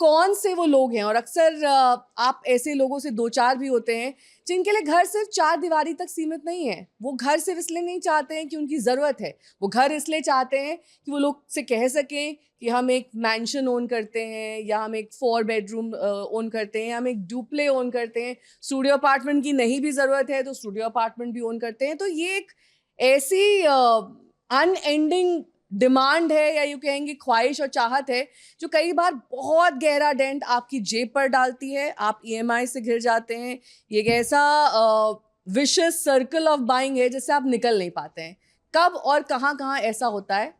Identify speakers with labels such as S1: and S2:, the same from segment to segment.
S1: कौन से वो लोग हैं, और अक्सर आप ऐसे लोगों से दो चार भी होते हैं जिनके लिए घर सिर्फ चार दीवारी तक सीमित नहीं है। वो घर सिर्फ इसलिए नहीं चाहते हैं कि उनकी ज़रूरत है, वो घर इसलिए चाहते हैं कि वो लोग से कह सकें कि हम एक मैंशन ओन करते हैं, या हम एक 4 बेडरूम ओन करते हैं, हम एक डुप्ले ओन करते हैं। स्टूडियो अपार्टमेंट की नहीं भी ज़रूरत है तो स्टूडियो अपार्टमेंट भी ओन करते हैं। तो ये एक ऐसी अनएंडिंग डिमांड है, या यूँ कहेंगे ख्वाहिश और चाहत है, जो कई बार बहुत गहरा डेंट आपकी जेब पर डालती है। आप ईएमआई से घिर जाते हैं। ये एक ऐसा विशियस सर्कल ऑफ बाइंग है जिससे आप निकल नहीं पाते हैं। कब और कहाँ ऐसा होता है?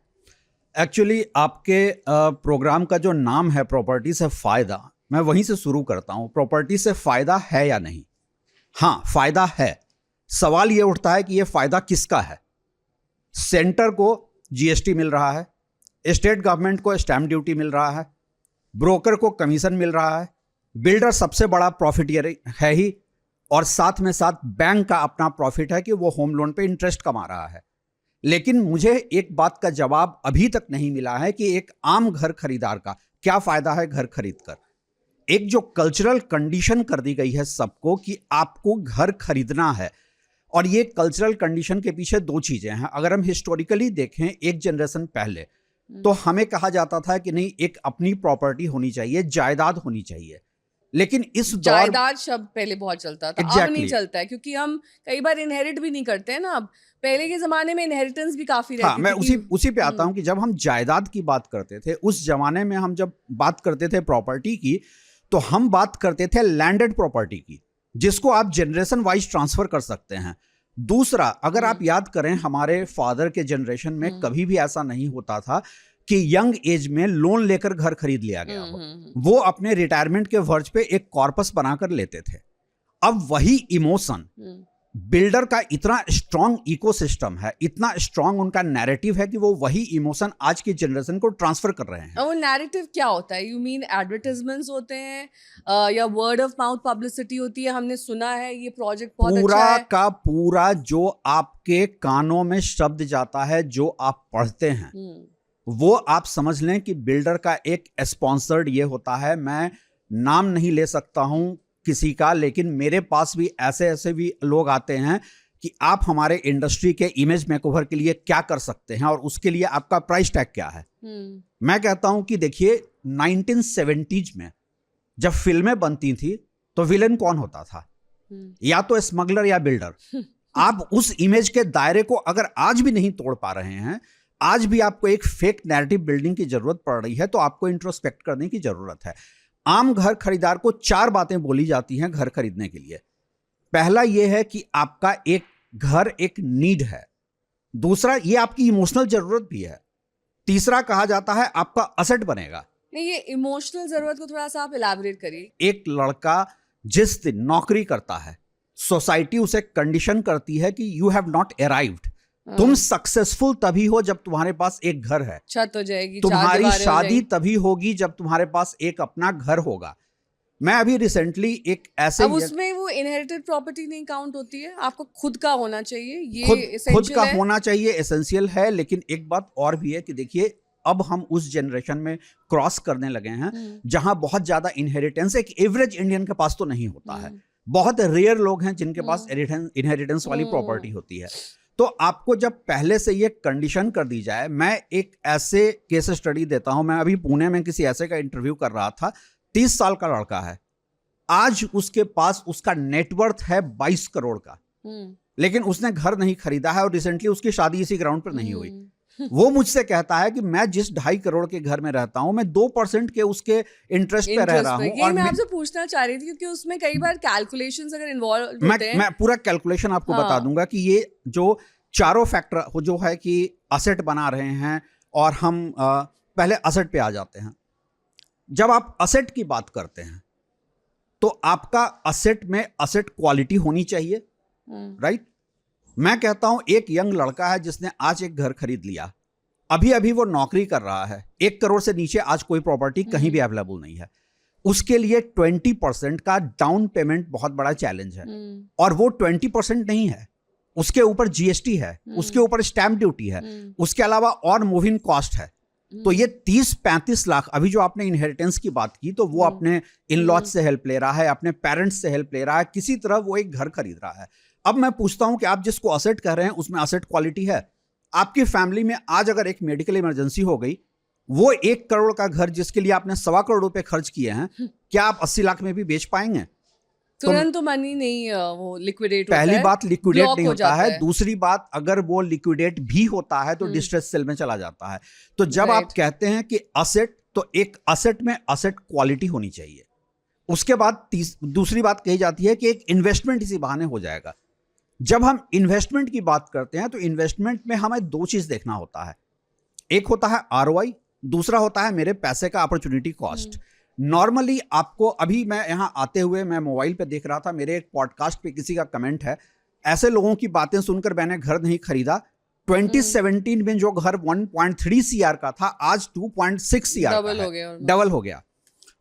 S2: एक्चुअली आपके प्रोग्राम का जो नाम है प्रॉपर्टी से फायदा, मैं वहीं से शुरू करता हूं। प्रॉपर्टी से फायदा है या नहीं? हाँ, फायदा है। सवाल ये उठता है कि ये फायदा किसका है? सेंटर को जीएसटी मिल रहा है, स्टेट गवर्नमेंट को स्टैंप ड्यूटी मिल रहा है, ब्रोकर को कमीशन मिल रहा है, बिल्डर सबसे बड़ा प्रॉफिटियर है ही, और साथ में साथ बैंक का अपना प्रॉफिट है कि वो होम लोन पे इंटरेस्ट कमा रहा है। लेकिन मुझे एक बात का जवाब अभी तक नहीं मिला है कि एक आम घर खरीदार का क्या फायदा है घर खरीदकर। एक जो कल्चरल कंडीशन कर दी गई है सबको कि आपको घर खरीदना है, और ये कल्चरल कंडीशन के पीछे दो चीजें हैं। अगर हम हिस्टोरिकली देखें एक जनरेशन पहले, तो हमें कहा जाता था कि नहीं, एक अपनी प्रॉपर्टी होनी चाहिए, जायदाद होनी चाहिए। लेकिन इस दौर
S1: जायदाद शब्द पहले बहुत चलता था, अब नहीं चलता है, क्योंकि हम कई बार इनहेरिट भी नहीं करते हैं ना। अब पहले के जमाने में इनहेरिटेंस भी काफी रहती थी।
S2: हाँ, मैं उसी पे आता हूं कि जब हम जायदाद की बात करते थे उस जमाने में, हम जब बात करते थे प्रॉपर्टी की, तो हम बात करते थे लैंडेड प्रॉपर्टी की, जिसको आप जनरेशन वाइज ट्रांसफर कर सकते हैं। दूसरा, अगर आप याद करें हमारे फादर के जनरेशन में कभी भी ऐसा नहीं होता था कि यंग एज में लोन लेकर घर खरीद लिया गया हो। वो अपने रिटायरमेंट के वर्ज पे एक कॉर्पस बनाकर लेते थे। अब वही इमोशन बिल्डर का इतना स्ट्रांग इकोसिस्टम है, इतना स्ट्रांग उनका नैरेटिव है कि वो वही इमोशन आज की जनरेशन को ट्रांसफर कर रहे हैं।
S1: वो नैरेटिव क्या होता है? यू मीन एडवर्टाइजमेंट्स होते हैं, या वर्ड ऑफ माउथ पब्लिसिटी होती है? हमने सुना है ये प्रोजेक्ट बहुत अच्छा है,
S2: पूरा का पूरा जो आपके कानों में शब्द जाता है, जो आप पढ़ते हैं, वो आप समझ लें कि बिल्डर का एक स्पॉन्सर्ड ये होता है। मैं नाम नहीं ले सकता हूं किसी का, लेकिन मेरे पास भी ऐसे भी लोग आते हैं कि आप हमारे इंडस्ट्री के इमेज मेकओवर के लिए क्या कर सकते हैं और उसके लिए आपका प्राइस टैग क्या है। मैं कहता हूं कि देखिए, 1970s में जब फिल्में बनती थी तो विलेन कौन होता था? या तो स्मगलर या बिल्डर। आप उस इमेज के दायरे को अगर आज भी नहीं तोड़ पा रहे हैं, आज भी आपको एक फेक नैरेटिव बिल्डिंग की जरूरत पड़ रही है, तो आपको इंट्रोस्पेक्ट करने की जरूरत है। आम घर खरीदार को चार बातें बोली जाती हैं घर खरीदने के लिए। पहला यह है कि आपका एक घर एक नीड है। दूसरा, यह आपकी इमोशनल जरूरत भी है। तीसरा, कहा जाता है आपका असेट बनेगा।
S1: नहीं, ये इमोशनल जरूरत को थोड़ा सा आप इलैबोरेट करिए।
S2: एक लड़का जिस दिन नौकरी करता है, सोसाइटी उसे कंडीशन करती है कि यू हैव नॉट अराइव्ड। तुम सक्सेसफुल तभी हो जब तुम्हारे पास एक घर है,
S1: छत हो जाएगी,
S2: तुम्हारी शादी तभी होगी जब तुम्हारे पास एक अपना घर होगा। मैं अभी रिसेंटली एक ऐसे,
S1: अब उसमें वो इनहेरिटेड प्रॉपर्टी नहीं काउंट होती है, आपको खुद का होना चाहिए, ये
S2: खुद का होना चाहिए, एसेंशियल है। लेकिन एक बात और भी है कि देखिए, अब हम उस जनरेशन में क्रॉस करने लगे हैं जहां बहुत ज्यादा इनहेरिटेंस एक एवरेज इंडियन के पास तो नहीं होता है। बहुत रेयर लोग हैं जिनके पास इनहेरिटेंस वाली प्रॉपर्टी होती है। तो आपको जब पहले से ये कंडीशन कर दी जाए, मैं एक ऐसे केस स्टडी देता हूं। मैं अभी पुणे में किसी ऐसे का इंटरव्यू कर रहा था। 30 साल का लड़का है, आज उसके पास उसका नेटवर्थ है 22 करोड़ का, लेकिन उसने घर नहीं खरीदा है और रिसेंटली उसकी शादी इसी ग्राउंड पर नहीं हुई। वो मुझसे कहता है कि मैं जिस 2.5 करोड़ के घर में रहता हूं, मैं 2% के उसके इंटरेस्ट पे रह रहा हूं।
S1: और मैं आपसे पूछना चाह रही थी क्योंकि उसमें कई बार कैलकुलेशंस अगर इन्वॉल्व होते हैं।
S2: मैं पूरा कैलकुलेशन आपको बता दूंगा कि ये जो चारों फैक्टर जो है कि असेट बना रहे हैं, और हम पहले असेट पे आ जाते हैं। जब आप असेट की बात करते हैं तो आपका असेट में असेट क्वालिटी होनी चाहिए, राइट? मैं कहता हूं एक यंग लड़का है जिसने आज एक घर खरीद लिया, अभी अभी वो नौकरी कर रहा है, 1 करोड़ से नीचे आज कोई प्रॉपर्टी कहीं भी अवेलेबल नहीं है। उसके लिए 20% का डाउन पेमेंट बहुत बड़ा चैलेंज है। और वो 20% नहीं है, उसके ऊपर जीएसटी है, उसके ऊपर स्टैंप ड्यूटी है, उसके अलावा और मूविंग कॉस्ट है। तो ये 30-35 लाख, अभी जो आपने इनहेरिटेंस की बात की, तो वो अपने इन लॉज से हेल्प ले रहा है, अपने पेरेंट्स से हेल्प ले रहा है, किसी तरह वो एक घर खरीद रहा है। अब मैं पूछता हूं कि आप जिसको असेट कह रहे हैं उसमें असेट क्वालिटी है? आपकी फैमिली में आज अगर एक मेडिकल इमरजेंसी हो गई, वो 1 करोड़ का घर जिसके लिए आपने 1.25 करोड़ रुपए खर्च किए हैं, क्या आप 80 लाख में भी बेच पाएंगे?
S1: तुरंत तो मनी नहीं वो लिक्विडेट होता है,
S2: पहली बात लिक्विडेट
S1: block
S2: नहीं
S1: हो
S2: होता
S1: जाता
S2: है,
S1: है।
S2: दूसरी बात अगर वो लिक्विडेट भी होता है तो डिस्ट्रेस सेल में चला जाता है। तो जब आप
S1: Right.
S2: कहते हैं कि असेट, तो एक असेट में असेट क्वालिटी होनी चाहिए। उसके बाद दूसरी बात कही जाती है कि एक इन्वेस्टमेंट इसी बहाने हो जाएगा। जब हम इन्वेस्टमेंट की बात करते हैं तो इन्वेस्टमेंट में हमें 2 चीज देखना होता है। एक होता है ROI, दूसरा होता है मेरे पैसे का अपॉर्चुनिटी कॉस्ट। नॉर्मली आपको, अभी मैं यहां आते हुए मैं मोबाइल पे देख रहा था, मेरे एक पॉडकास्ट पे किसी का कमेंट है, ऐसे लोगों की बातें सुनकर मैंने घर नहीं खरीदा। 2017 में जो घर 1.3 CR का था, आज 2.6 CR
S1: डबल
S2: का
S1: हो
S2: है,
S1: गया।
S2: डबल हो गया।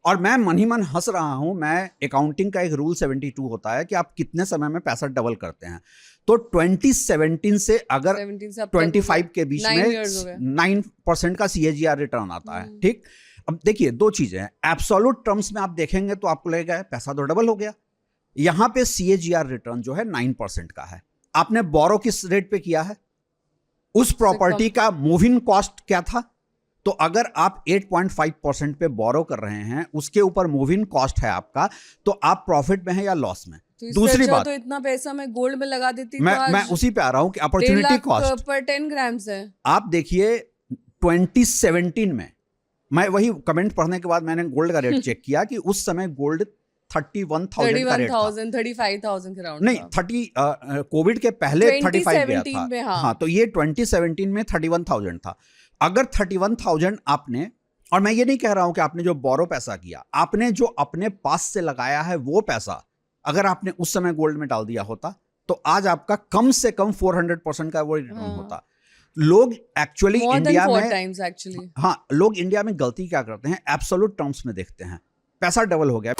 S2: और मैं मन ही मन हंस रहा हूं। मैं, अकाउंटिंग का एक रूल 72 होता है कि आप कितने समय में पैसा डबल करते हैं। तो 2017 से अगर
S1: 17 से अब तक हो
S2: 25
S1: गया।
S2: के बीच
S1: 9
S2: में
S1: years हो गए।
S2: 9% का CAGR रिटर्न आता है। ठीक, अब देखिए 2 चीजें हैं। एब्सोल्यूट टर्म्स में आप देखेंगे तो आपको लगेगा पैसा तो डबल हो गया। यहां पे CAGR रिटर्न जो है 9% का है। आपने बोरो किस रेट पे किया है? उस प्रॉपर्टी का मूविंग कॉस्ट क्या था? तो अगर आप 8.5% पे बोरो कर रहे हैं, उसके ऊपर मूविंग कॉस्ट है आपका, तो आप प्रॉफिट में है या लॉस में?
S1: तो इससे
S2: दूसरी
S1: अच्छा
S2: बात,
S1: तो इतना पैसा मैं गोल्ड में लगा देती तो
S2: मैं
S1: आज
S2: उसी पे आ रहा हूं कि
S1: 1.5
S2: अपॉर्चुनिटी
S1: लाख
S2: कॉस्ट।
S1: पर 10 ग्राम्स है।
S2: आप देखिए 2017 में, मैं वही कमेंट पढ़ने के बाद मैंने गोल्ड का रेट चेक किया कि उस समय गोल्ड 31,000 का रेट था।
S1: 31,000 35,000 के राउंड
S2: नहीं,
S1: था।
S2: 30 कोविड के पहले 35 गया
S1: 2017 में,
S2: था।
S1: हाँ।
S2: तो ये 2017 में 31,000 था। अगर 31,000 आपने, और मैं ये नहीं कह रहा हूं कि आपने जो बोरो पैसा किया, आपने जो अपने पास से लगाया है वो पैसा अगर आपने उस समय गोल्ड में डाल दिया होता, तो आज आपका कम से कम 400% का वो रिटर्न होता। लोग एक्चुअली इंडिया में,
S1: टाइम्स एक्चुअली।
S2: हाँ, लोग इंडिया में गलती क्या करते हैं, एब्सोल्यूट टर्म्स में देखते हैं, पैसा डबल हो गया।